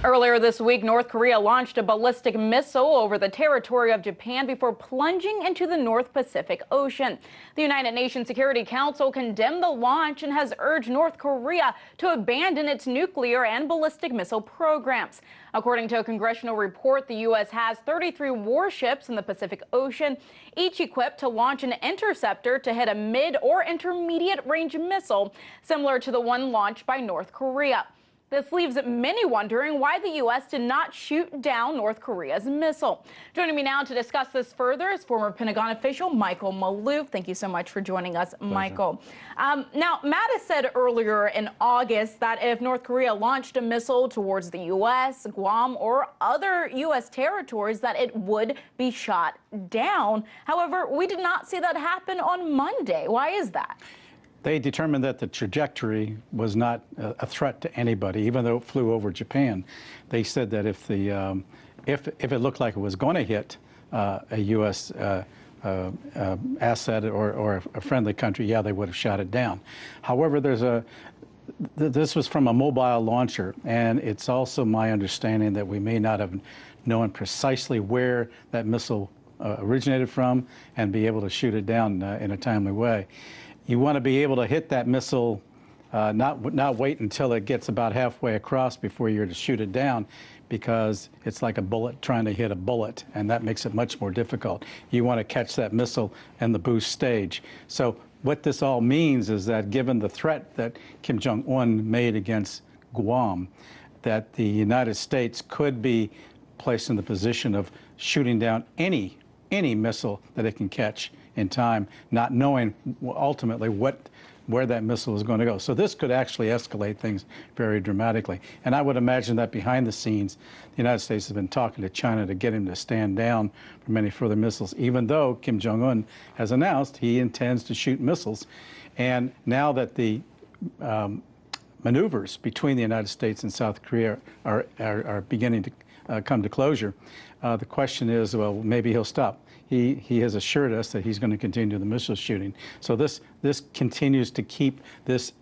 Earlier this week, North Korea launched a ballistic missile over the territory of Japan before plunging into the North Pacific Ocean. The United Nations Security Council condemned the launch and has urged North Korea to abandon its nuclear and ballistic missile programs. According to a congressional report, the U.S. has 33 warships in the Pacific Ocean, each equipped to launch an interceptor to hit a mid or intermediate range missile, similar to the one launched by North Korea. This leaves many wondering why the U.S. did not shoot down North Korea's missile. Joining me now to discuss this further is former Pentagon official Michael Maloof. Thank you so much for joining us, Pleasure. Michael. Now, Mattis said earlier in August that if North Korea launched a missile towards the U.S., Guam, or other U.S. territories, that it would be shot down. However, we did not see that happen on Monday. Why is that? They determined that the trajectory was not a threat to anybody, even though it flew over Japan. They said that if it looked like it was going to hit a U.S. Asset or a friendly country, yeah, they would have shot it down. However, this was from a mobile launcher, and it's also my understanding that we may not have known precisely where that missile originated from and be able to shoot it down in a timely way. You want to be able to hit that missile, not wait until it gets about halfway across before you're to shoot it down, because it's like a bullet trying to hit a bullet, and that makes it much more difficult. You want to catch that missile in the boost stage. So what this all means is that given the threat that Kim Jong-un made against Guam, that the United States could be placed in the position of shooting down any missile that it can catch in time, not knowing ultimately where that missile is going to go. So this could actually escalate things very dramatically. And I would imagine that behind the scenes, the United States has been talking to China to get him to stand down from any further missiles, even though Kim Jong-un has announced he intends to shoot missiles. And now that the maneuvers between the United States and South Korea are beginning to come to closure, the question is, well, maybe he'll stop. He has assured us that he's going to continue the missile shooting. So this continues to keep this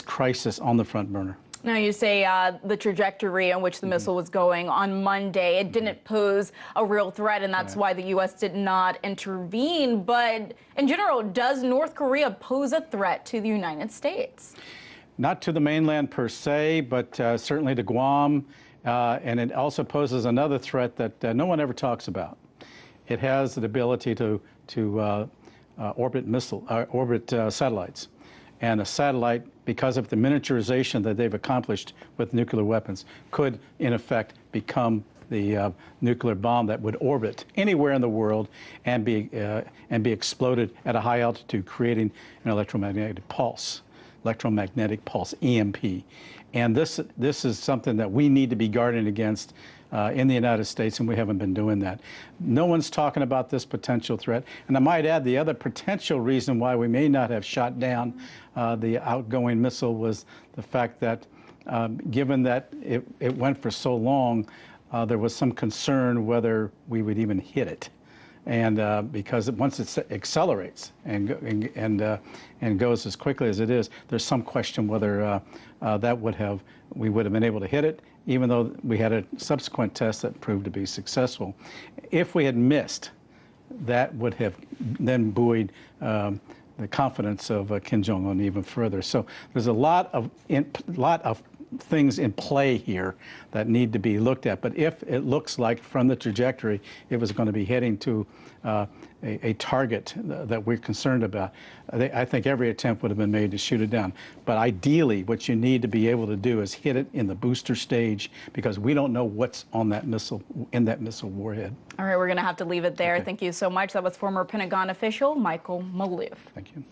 crisis on the front burner. Now, you say the trajectory in which the missile was going on Monday, it didn't pose a real threat, and that's why the U.S. did not intervene. But in general, does North Korea pose a threat to the United States? Not to the mainland per se, but certainly to Guam. And it also poses another threat that no one ever talks about. It has the ability to orbit satellites. And a satellite, because of the miniaturization that they've accomplished with nuclear weapons, could, in effect, become the nuclear bomb that would orbit anywhere in the world and be exploded at a high altitude, creating an electromagnetic pulse, EMP. And this is something that we need to be guarding against in the United States, and we haven't been doing that. No one's talking about this potential threat. And I might add, the other potential reason why we may not have shot down the outgoing missile was the fact that, given that it went for so long, there was some concern whether we would even hit it. And because once it accelerates and goes as quickly as it is, there's some question whether we would have been able to hit it, even though we had a subsequent test that proved to be successful. If we had missed, that would have then buoyed the confidence of Kim Jong-un even further. So there's a lot of things in play here that need to be looked at. But if it looks like from the trajectory it was going to be heading to a target that we're concerned about, I think every attempt would have been made to shoot it down. But ideally, what you need to be able to do is hit it in the booster stage, because we don't know what's on that missile, in that missile warhead. All right, we're going to have to leave it there. Okay. Thank you so much. That was former Pentagon official Michael Maloof. Thank you.